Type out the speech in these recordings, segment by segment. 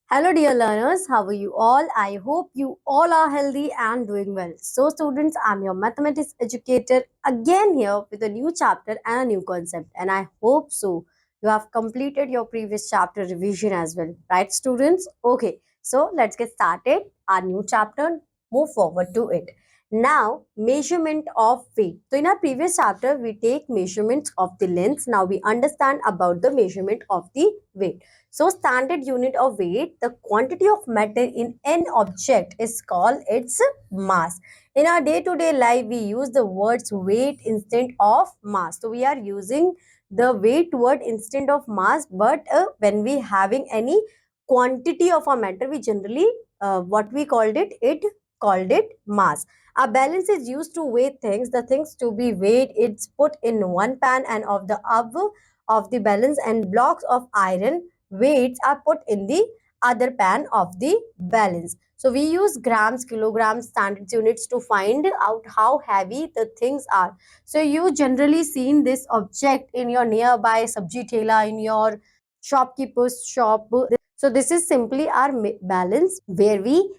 Hello, dear learners. How are you all? I hope you all are healthy and doing well. So, students, I'm your mathematics educator again here with a new chapter and a new concept. And I hope so. You have completed your previous chapter revision as well, right, students? Okay, so let's get started. Our new chapter, move forward to it. Now, measurement of weight. So, in our previous chapter, we take measurements of the length. Now, we understand about the measurement of the weight. So standard unit of weight, the quantity of matter in an object is called its mass. In our day-to-day life, we use the words weight instead of mass. So we are using the weight word instead of mass, but when we having any quantity of a matter, we generally what we called it mass. A balance is used to weigh things. The things to be weighed, it's put in one pan and of the above of the balance and blocks of iron weights are put in the other pan of the balance. So we use grams, kilograms, standard units to find out how heavy the things are. So you generally seen this object in your nearby sabji thela, in your shopkeeper's shop. So this is simply our balance where we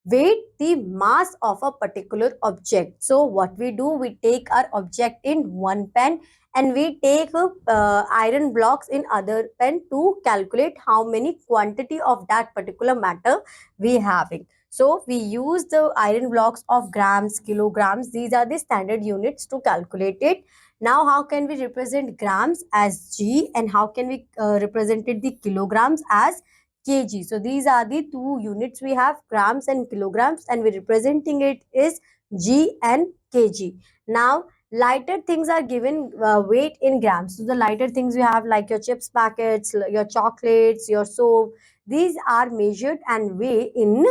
weight the mass of a particular object. So what we do, we take our object in one pan and we take iron blocks in other pen to calculate how many quantity of that particular matter we having. So we use the iron blocks of grams, kilograms. These are the standard units to calculate it. Now how can we represent grams as G and how can we represent it the kilograms as kg? So these are the two units we have, grams and kilograms, and we representing it is G and kg. Now lighter things are given weight in grams. So the lighter things you have like your chips packets, your chocolates, your soap, these are measured and weighed in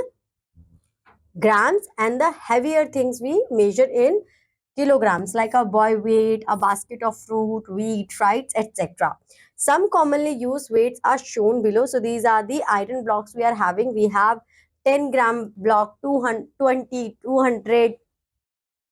grams, and the heavier things we measure in kilograms, like a boy weight, a basket of fruit, wheat, rice, etc. Some commonly used weights are shown below. So these are the iron blocks we are having. We have 10-gram block, 200, 20, 200,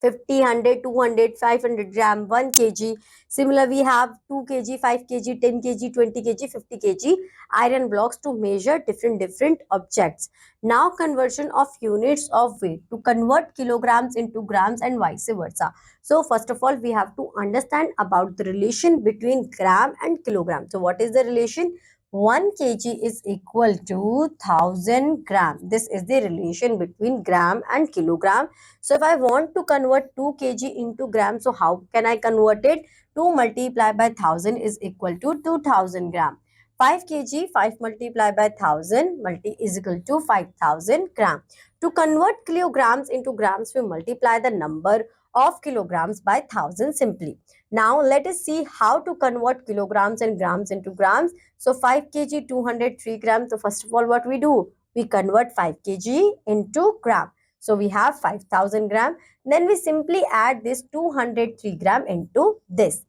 50, 100, 200, 500 gram, 1 kg. Similar, we have 2 kg, 5 kg, 10 kg, 20 kg, 50 kg iron blocks to measure different objects. Now, conversion of units of weight to convert kilograms into grams and vice versa. So, first of all, we have to understand about the relation between gram and kilogram. So, what is the relation? 1 kg is equal to 1000 gram. This is the relation between gram and kilogram. So if I want to convert 2 kg into grams, so how can I convert it? 2 multiplied by 1000 is equal to 2000 gram. 5 kg, 5 multiplied by 1000 is equal to 5000 gram. To convert kilograms into grams, we multiply the number of kilograms by 1000 simply. Now let us see how to convert kilograms and grams into grams. So 5 kg, 203 grams. So first of all, what we do? We convert 5 kg into gram. So we have 5000 gram. Then we simply add this 203 gram into this.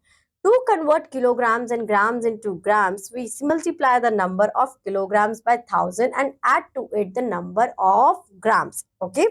To convert kilograms and grams into grams, we multiply the number of kilograms by 1000 and add to it the number of grams. Okay.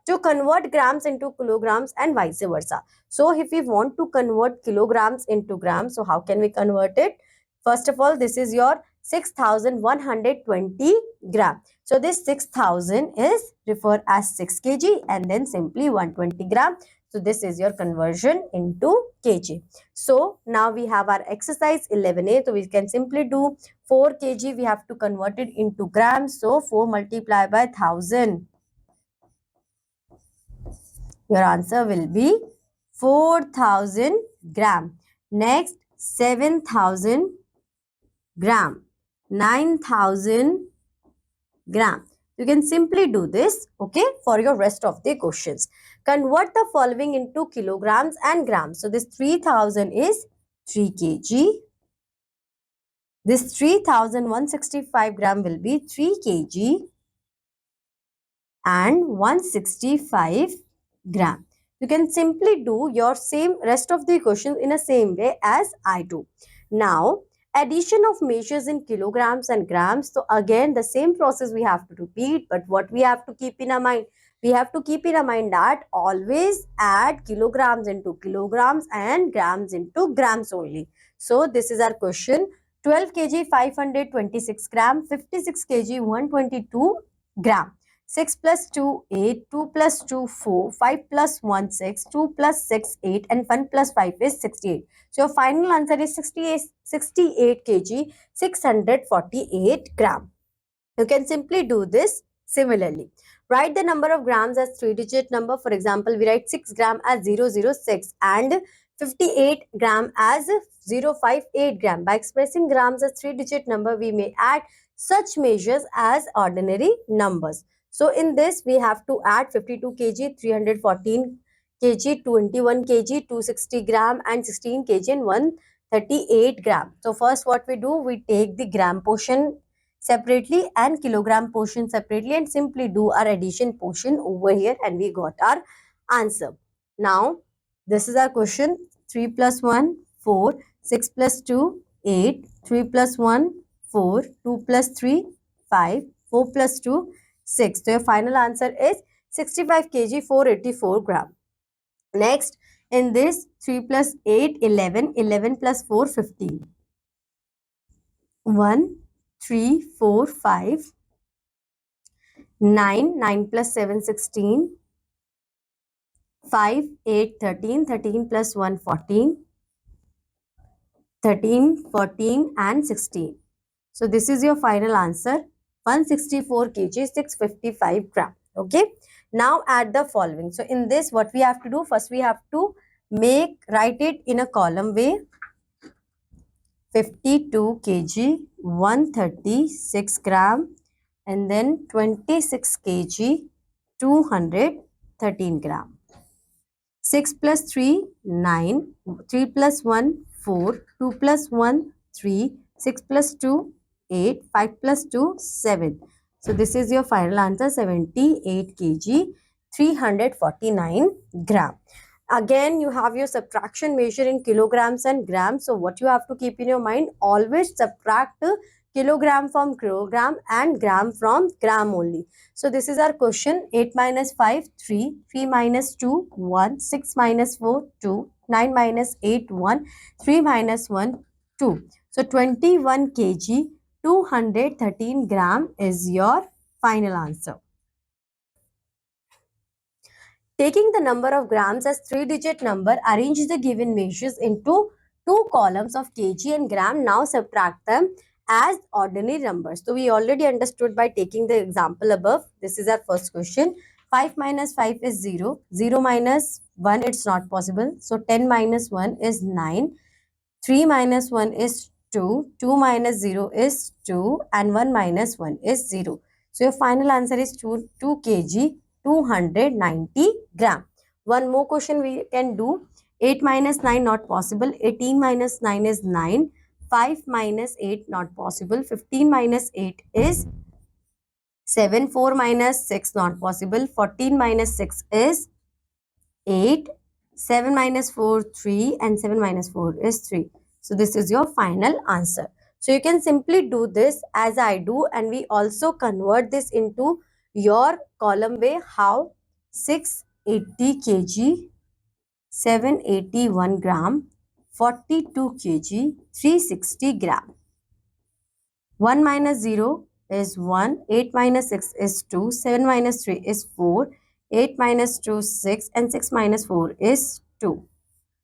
To convert grams into kilograms and vice versa. So if we want to convert kilograms into grams, so how can we convert it? First of all, this is your 6120 gram. So this 6000 is referred as 6 kg and then simply 120 gram. So this is your conversion into kg. So now we have our exercise 11a. So we can simply do 4 kg. We have to convert it into grams. So 4 multiplied by 1000. Your answer will be 4000 gram. Next, 7000 gram. 9000 gram. You can simply do this, okay, for your rest of the questions. Convert the following into kilograms and grams. So this 3000 is 3 kg. This 3165 gram will be 3 kg and 165 gram. You can simply do your same rest of the questions in the same way as I do. Now, addition of measures in kilograms and grams. So again, the same process we have to repeat, but what we have to keep in our mind? We have to keep in our mind that always add kilograms into kilograms and grams into grams only. So this is our question. 12 kg 526 gram, 56 kg 122 gram. 6 plus 2 8, 2 plus 2 4, 5 plus 1 6, 2 plus 6 8 and 1 plus 5 is 68. So your final answer is 68 kg 648 gram. You can simply do this similarly. Write the number of grams as 3-digit number. For example, we write 6 gram as 006 and 58 gram as 058 gram. By expressing grams as 3-digit number, we may add such measures as ordinary numbers. So in this, we have to add 52 kg, 314 kg, 21 kg, 260 gram and 16 kg and 138 gram. So first what we do, we take the gram portion separately and kilogram portion separately and simply do our addition portion over here and we got our answer. Now this is our question. 3 plus 1 4, 6 plus 2 8, 3 plus 1 4, 2 plus 3 5, 4 plus 2 6. So your final answer is 65 kg 484 gram. Next, in this 3 plus 8 11, 11 plus 4 15. 1 3 4 5, 9 9 plus 7 16, 5 8 13, 13 plus 1 14, 13 14 and 16. So this is your final answer, 164 kg 655 gram. Okay, now add the following. So in this, what we have to do, first we have to write it in a column way. 52 kg 136 gram and then 26 kg 213 gram. 6 plus 3 9, 3 plus 1 4, 2 plus 1 3, 6 plus 2 8, 5 plus 2 7. So this is your final answer, 78 kg 349 gram. Again, you have your subtraction measure in kilograms and grams. So what you have to keep in your mind, always subtract kilogram from kilogram and gram from gram only. So this is our question. 8 minus 5 3, 3 minus 2 1, 6 minus 4 2, 9 minus 8 1, 3 minus 1 2. So 21 kg 213 gram is your final answer. Taking the number of grams as 3-digit number, arrange the given measures into 2 columns of kg and gram. Now subtract them as ordinary numbers. So we already understood by taking the example above. This is our first question. 5 minus 5 is 0. 0 minus 1, it's not possible. So 10 minus 1 is 9. 3 minus 1 is 2. 2 minus 0 is 2. And 1 minus 1 is 0. So your final answer is 2 kg 290 gram. One more question we can do. 8 minus 9 not possible. 18 minus 9 is 9. 5 minus 8 not possible. 15 minus 8 is 7. 4 minus 6 not possible. 14 minus 6 is 8. 7 minus 4 3 and 7 minus 4 is 3. So this is your final answer. So you can simply do this as I do, and we also convert this into your column way. How? 680 kg 781 gram, 42 kg 360 gram. 1 minus 0 is 1, 8 minus 6 is 2, 7 minus 3 is 4, 8 minus 2 6 and 6 minus 4 is 2.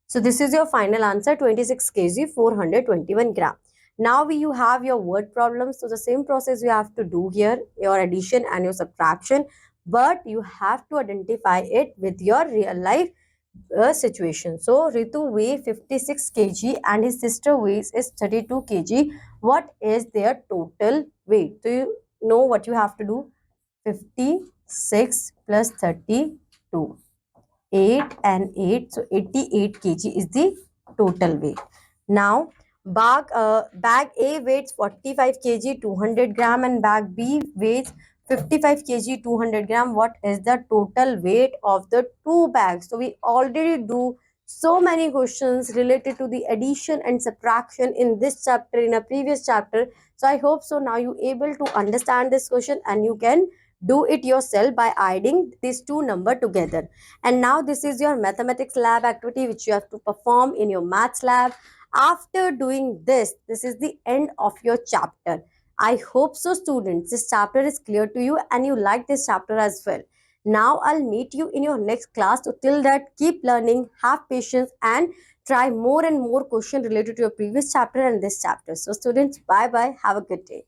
So this is your final answer, 26 kg 421 gram. Now you have your word problems. So the same process you have to do here, your addition and your subtraction, but you have to identify it with your real life situation. So Ritu weighs 56 kg and his sister weighs is 32 kg. What is their total weight? So you know what you have to do. 56 plus 32. 8 and 8. So 88 kg is the total weight. Now bag A weighs 45 kg 200 gram and bag B weighs 55 kg 200 gram. What is the total weight of the two bags? So we already do so many questions related to the addition and subtraction in this chapter, in a previous chapter. So I hope so now you able to understand this question and you can do it yourself by adding these two numbers together. And now this is your mathematics lab activity which you have to perform in your maths lab. After doing this, this is the end of your chapter. I hope so, students. This chapter is clear to you and you like this chapter as well. Now I'll meet you in your next class. So till that, keep learning, have patience, and try more and more questions related to your previous chapter and this chapter. So students, bye bye. Have a good day.